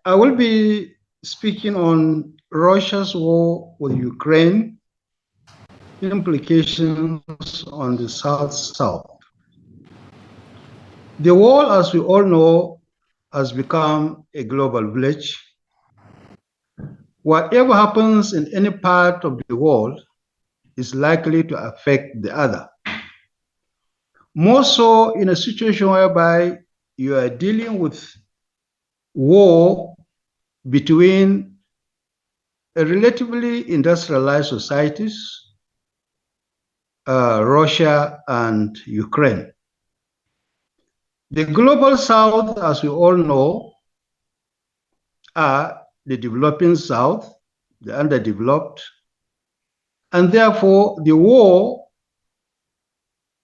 I will be speaking on Russia's war with Ukraine, implications on the South-South. The war, as we all know, has become a global village. Whatever happens in any part of the world is likely to affect the other. More so in a situation whereby you are dealing with war between relatively industrialized societies, Russia and Ukraine. The global South, as we all know, are the developing South, the underdeveloped, and therefore the war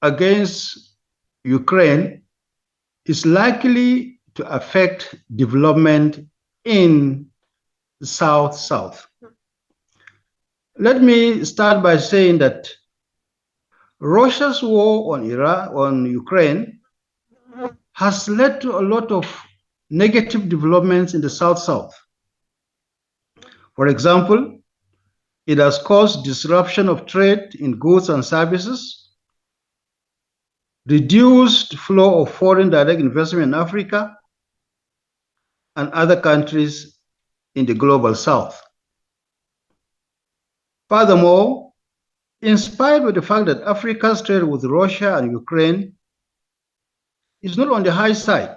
against Ukraine is likely to affect development in the South-South. Let me start by saying that Russia's war on Ukraine has led to a lot of negative developments in the South-South. For example, it has caused disruption of trade in goods and services, reduced flow of foreign direct investment in Africa and other countries in the global South. Furthermore, in spite of the fact that Africa's trade with Russia and Ukraine is not on the high side,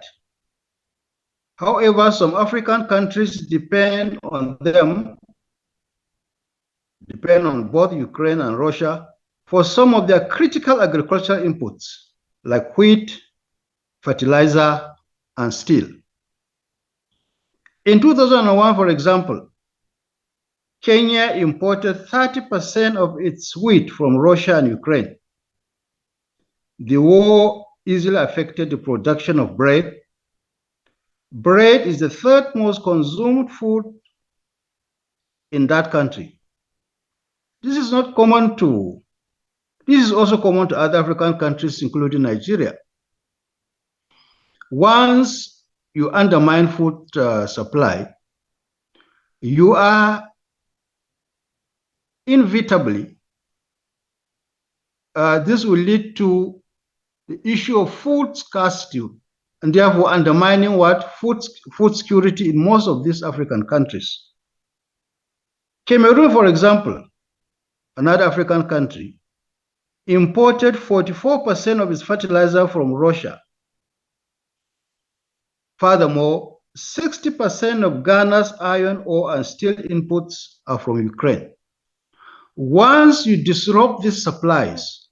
however, some African countries depend on both Ukraine and Russia for some of their critical agricultural inputs like wheat, fertilizer, and steel. In 2001, for example, Kenya imported 30% of its wheat from Russia and Ukraine. The war easily affected the production of bread. Bread is the third most consumed food in that country. This is also common to other African countries, including Nigeria. Once you undermine food supply, you are inevitably, this will lead to the issue of food scarcity and therefore undermining food security in most of these African countries. Cameroon, for example, another African country, imported 44% of its fertilizer from Russia. Furthermore, 60% of Ghana's iron ore and steel inputs are from Ukraine. Once you disrupt these supplies,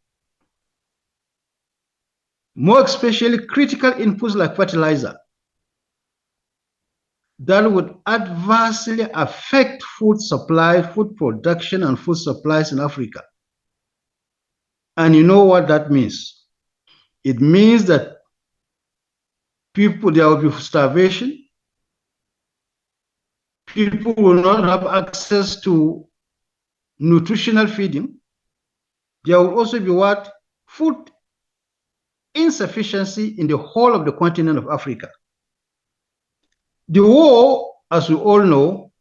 more especially critical inputs like fertilizer, that would adversely affect food supply, food production, and food supplies in Africa. And you know what that means? It means that there will be starvation, people will not have access to nutritional feeding. There will also be food insufficiency in the whole of the continent of Africa. The war, as we all know,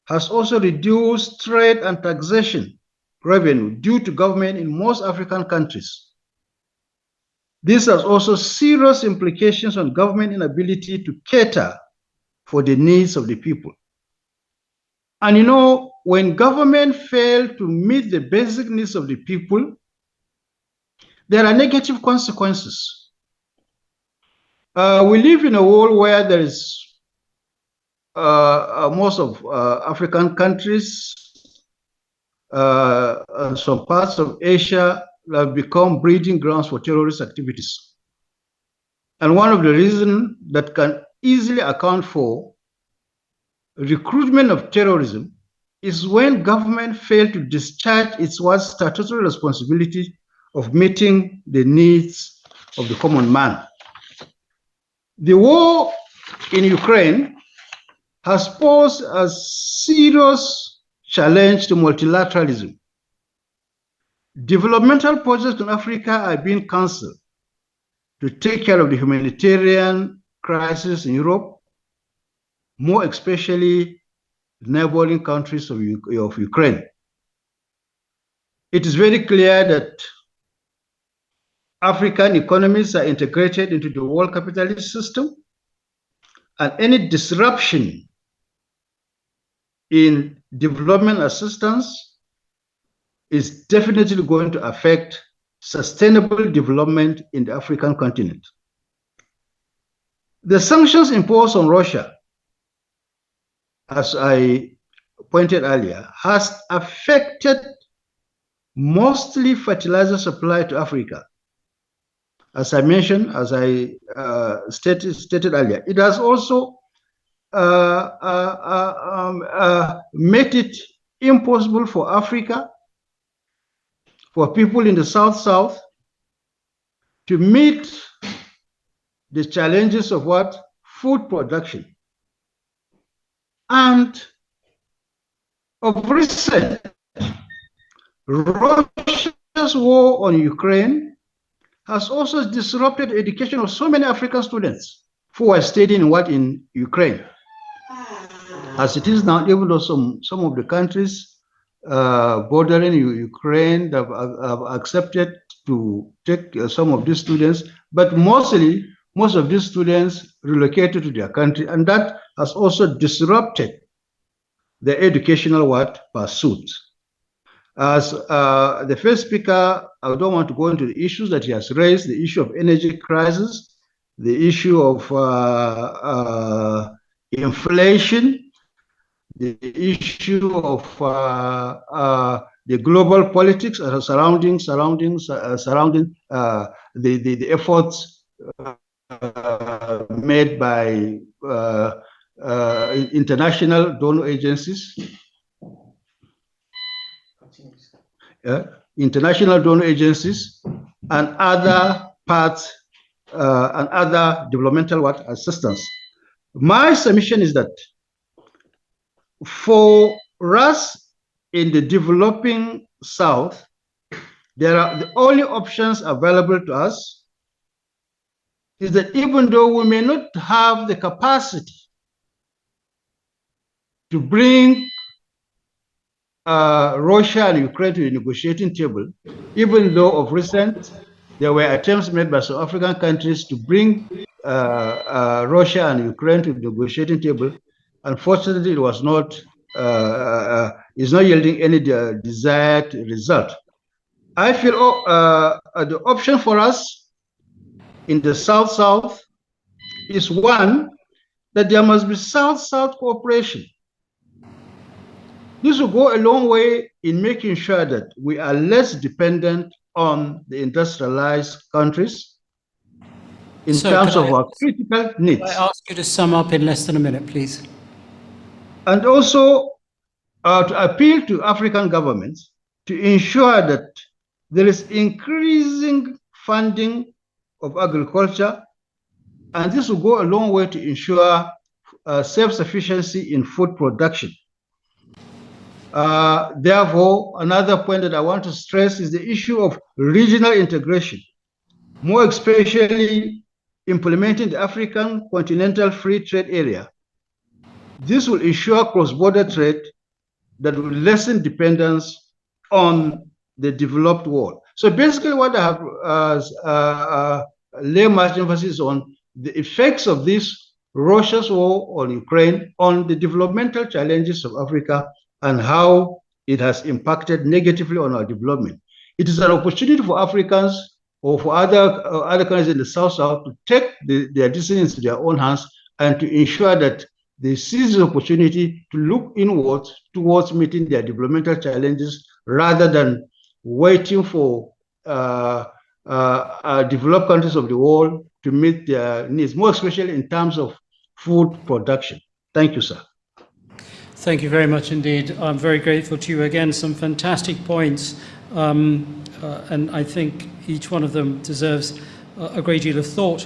has also reduced trade and taxation revenue due to government in most African countries. This has also serious implications on government inability to cater for the needs of the people. And you know, when government fail to meet the basic needs of the people, there are negative consequences. We live in a world where there is most of African countries, some parts of Asia have become breeding grounds for terrorist activities. And one of the reasons that can easily account for recruitment of terrorism is when government fail to discharge its statutory responsibility of meeting the needs of the common man. The war in Ukraine has posed a serious challenge to multilateralism. Developmental projects in Africa are being cancelled to take care of the humanitarian crisis in Europe. more especially neighboring countries of Ukraine. It is very clear that African economies are integrated into the world capitalist system, and any disruption in development assistance is definitely going to affect sustainable development in the African continent. The sanctions imposed on Russia, as I pointed earlier, has affected mostly fertilizer supply to Africa. As I mentioned, as I stated earlier, it has also made it impossible for Africa, for people in the South, to meet the challenges of what? Food production. And of recent, Russia's war on Ukraine has also disrupted the education of so many African students who are studying in Ukraine. As it is now, even though some of the countries bordering Ukraine have accepted to take some of these students, but most of these students relocated to their country, and that has also disrupted the educational pursuits. As the first speaker, I don't want to go into the issues that he has raised, the issue of energy crisis, the issue of inflation, the issue of the global politics surrounding the efforts made by international donor agencies. International donor agencies and other parts and other developmental assistance. My submission is that for us in the developing South, there are the only options available to us is that even though we may not have the capacity to bring Russia and Ukraine to the negotiating table, even though of recent there were attempts made by some African countries to bring Russia and Ukraine to the negotiating table. Unfortunately, it was not is not yielding any desired result. I feel the option for us in the South is one, that there must be South-South cooperation. This will go a long way in making sure that we are less dependent on the industrialized countries in terms of our critical needs. I ask you to sum up in less than a minute, please. And also to appeal to African governments to ensure that there is increasing funding of agriculture, and this will go a long way to ensure self-sufficiency in food production. Therefore, another point that I want to stress is the issue of regional integration, more especially implementing the African Continental Free Trade Area. This will ensure cross-border trade that will lessen dependence on the developed world. So basically what I have laid much emphasis on the effects of this Russia's war on Ukraine on the developmental challenges of Africa and how it has impacted negatively on our development. It is an opportunity for Africans or for other countries in the South to take their destiny into their own hands and to ensure that they seize the opportunity to look inwards towards meeting their developmental challenges rather than waiting for developed countries of the world to meet their needs, more especially in terms of food production. Thank you, sir. Thank you very much indeed. I'm very grateful to you again. Some fantastic points, and I think each one of them deserves a great deal of thought.